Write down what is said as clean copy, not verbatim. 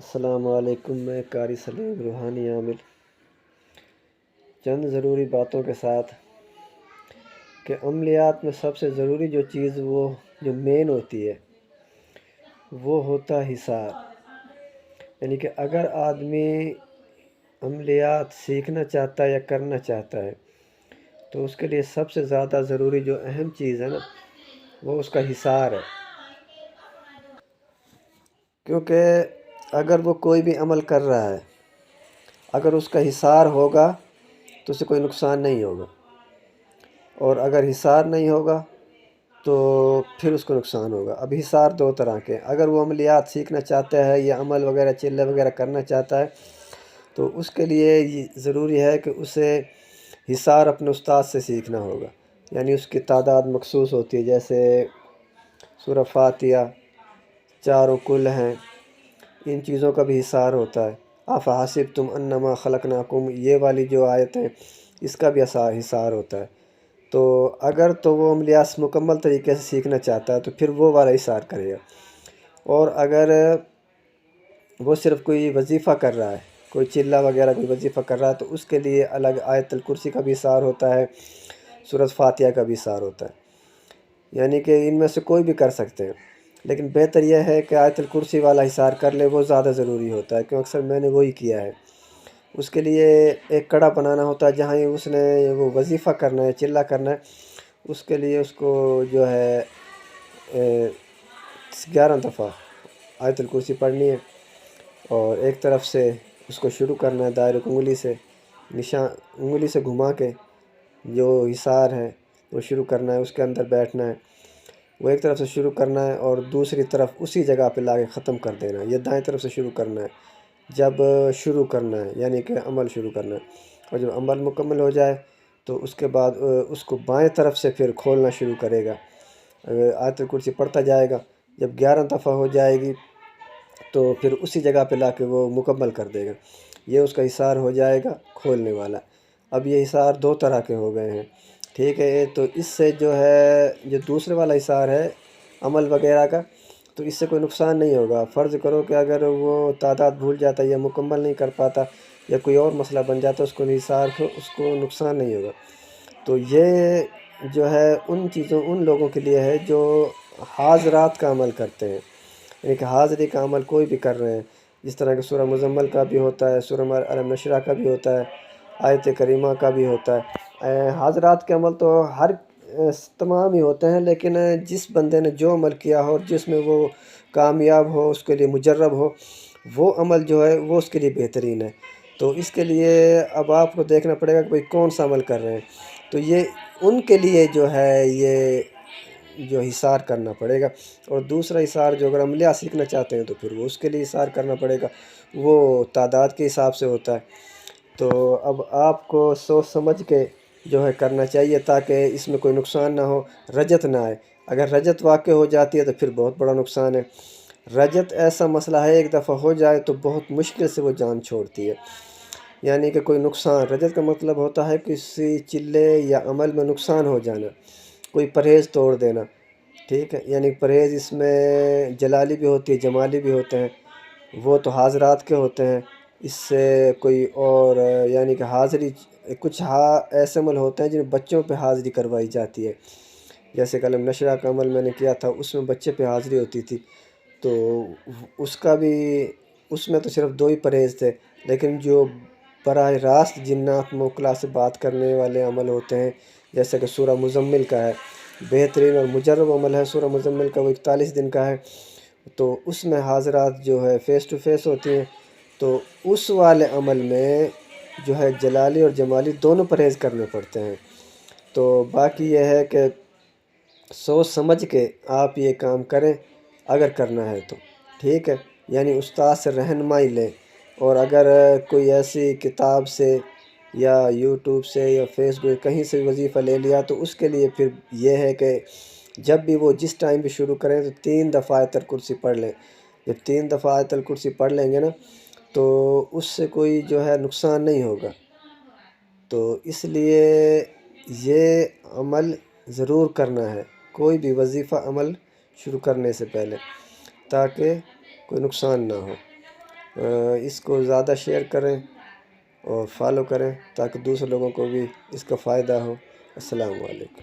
السلام علیکم، میں قاری سلیم روحانی عامل چند ضروری باتوں کے ساتھ کہ عملیات میں سب سے ضروری جو چیز وہ جو مین ہوتی ہے وہ ہوتا حصار. یعنی کہ اگر آدمی عملیات سیکھنا چاہتا ہے یا کرنا چاہتا ہے تو اس کے لیے سب سے زیادہ ضروری جو اہم چیز ہے نا وہ اس کا حصار ہے. کیونکہ اگر وہ کوئی بھی عمل کر رہا ہے اگر اس کا حصار ہوگا تو اسے کوئی نقصان نہیں ہوگا، اور اگر حصار نہیں ہوگا تو پھر اس کو نقصان ہوگا. اب حصار دو طرح کے، اگر وہ عملیات سیکھنا چاہتا ہے یا عمل وغیرہ چلے وغیرہ کرنا چاہتا ہے تو اس کے لیے یہ ضروری ہے کہ اسے حصار اپنے استاد سے سیکھنا ہوگا. یعنی اس کی تعداد مخصوص ہوتی ہے، جیسے سورہ فاتحہ، چاروں کل ہیں، ان چیزوں کا بھی حصار ہوتا ہے. افحسبتم انما خلقناکم، یہ والی جو آیت ہے اس کا بھی حصار ہوتا ہے. تو اگر تو وہ عملیات مکمل طریقے سے سیکھنا چاہتا ہے تو پھر وہ والا حصار کرے گا، اور اگر وہ صرف کوئی وظیفہ کر رہا ہے، کوئی چلہ وغیرہ کوئی وظیفہ کر رہا ہے تو اس کے لیے الگ آیت الکرسی کا بھی حصار ہوتا ہے، سورۃ فاتحہ کا بھی حصار ہوتا ہے. یعنی کہ ان میں سے کوئی بھی کر سکتے ہیں، لیکن بہتر یہ ہے کہ آیت الکرسی والا حصار کر لے، وہ زیادہ ضروری ہوتا ہے. کیوں اکثر میں نے وہی کیا ہے. اس کے لیے ایک کڑا بنانا ہوتا ہے جہاں اس نے وہ وظیفہ کرنا ہے، چلہ کرنا ہے، اس کے لیے اس کو جو ہے 11 دفعہ آیت الکرسی پڑھنی ہے، اور ایک طرف سے اس کو شروع کرنا ہے، دائرہ انگلی سے انگلی سے گھما کے جو حصار ہے وہ شروع کرنا ہے، اس کے اندر بیٹھنا ہے، وہ ایک طرف سے شروع کرنا ہے اور دوسری طرف اسی جگہ پہ لا کے ختم کر دینا ہے. یہ دائیں طرف سے شروع کرنا ہے جب شروع کرنا ہے، یعنی کہ عمل شروع کرنا ہے، اور جب عمل مکمل ہو جائے تو اس کے بعد اس کو بائیں طرف سے پھر کھولنا شروع کرے گا. آیت الکرسی پڑھتا جائے گا، جب 11 دفعہ ہو جائے گی تو پھر اسی جگہ پہ لا کے وہ مکمل کر دے گا. یہ اس کا حصار ہو جائے گا کھولنے والا. اب یہ حصار دو طرح کے ہو گئے ہیں، ٹھیک ہے. تو اس سے جو ہے جو دوسرے والا حصار ہے عمل وغیرہ کا، تو اس سے کوئی نقصان نہیں ہوگا. فرض کرو کہ اگر وہ تعداد بھول جاتا ہے یا مکمل نہیں کر پاتا یا کوئی اور مسئلہ بن جاتا ہے، اس کو حصار کو اس کو نقصان نہیں ہوگا. تو یہ جو ہے ان لوگوں کے لیے ہے جو حاضرات کا عمل کرتے ہیں، یعنی کہ حاضری کا عمل کوئی بھی کر رہے ہیں، جس طرح کہ سورہ مزمل کا بھی ہوتا ہے، سورہ الم نشرہ کا بھی ہوتا ہے، آیت کریمہ کا بھی ہوتا ہے. حاضرات کے عمل تو تمام ہی ہوتے ہیں، لیکن جس بندے نے جو عمل کیا ہو اور جس میں وہ کامیاب ہو، اس کے لیے مجرب ہو، وہ عمل جو ہے وہ اس کے لیے بہترین ہے. تو اس کے لیے اب آپ کو دیکھنا پڑے گا کہ بھئی کون سا عمل کر رہے ہیں. تو یہ ان کے لیے جو ہے یہ جو حصار کرنا پڑے گا. اور دوسرا حصار جو اگر عملیات سیکھنا چاہتے ہیں تو پھر وہ اس کے لیے حصار کرنا پڑے گا، وہ تعداد کے حساب سے ہوتا ہے. تو اب آپ کو سوچ سمجھ کے جو ہے کرنا چاہیے تاکہ اس میں کوئی نقصان نہ ہو، رجت نہ آئے. اگر رجت واقع ہو جاتی ہے تو پھر بہت بڑا نقصان ہے. رجت ایسا مسئلہ ہے، ایک دفعہ ہو جائے تو بہت مشکل سے وہ جان چھوڑتی ہے. یعنی کہ کوئی نقصان، رجت کا مطلب ہوتا ہے کسی چلے یا عمل میں نقصان ہو جانا، کوئی پرہیز توڑ دینا، ٹھیک ہے. یعنی پرہیز اس میں جلالی بھی ہوتی ہے، جمالی بھی ہوتے ہیں، وہ تو حاضرات کے ہوتے ہیں. اس سے کوئی اور یعنی کہ حاضری کچھ ایسے عمل ہوتے ہیں جن بچوں پہ حاضری کروائی جاتی ہے، جیسے کہ علم نشرہ کا عمل میں نے کیا تھا، اس میں بچے پہ حاضری ہوتی تھی. تو اس کا بھی اس میں تو صرف 2 ہی پرہیز تھے، لیکن جو براہ راست جنات موکلا سے بات کرنے والے عمل ہوتے ہیں، جیسے کہ سورہ مزمل کا ہے، بہترین اور مجرب عمل ہے سورہ مزمل کا، وہ 41 دن کا ہے. تو اس میں حاضرات جو ہے فیس ٹو فیس ہوتی ہیں. تو اس والے عمل میں جو ہے جلالی اور جمالی دونوں پرہیز کرنے پڑتے ہیں. تو باقی یہ ہے کہ سوچ سمجھ کے آپ یہ کام کریں اگر کرنا ہے تو، ٹھیک ہے. یعنی استاد سے رہنمائی لیں، اور اگر کوئی ایسی کتاب سے یا یوٹیوب سے یا فیس بک کہیں سے وظیفہ لے لیا تو اس کے لیے پھر یہ ہے کہ جب بھی وہ جس ٹائم بھی شروع کریں تو 3 دفعہ آیت الکرسی پڑھ لیں. جب 3 دفعہ آیت الکرسی پڑھ لیں گے نا تو اس سے کوئی جو ہے نقصان نہیں ہوگا. تو اس لیے یہ عمل ضرور کرنا ہے، کوئی بھی وظیفہ عمل شروع کرنے سے پہلے، تاکہ کوئی نقصان نہ ہو. اس کو زیادہ شیئر کریں اور فالو کریں تاکہ دوسرے لوگوں کو بھی اس کا فائدہ ہو۔ السلام علیکم۔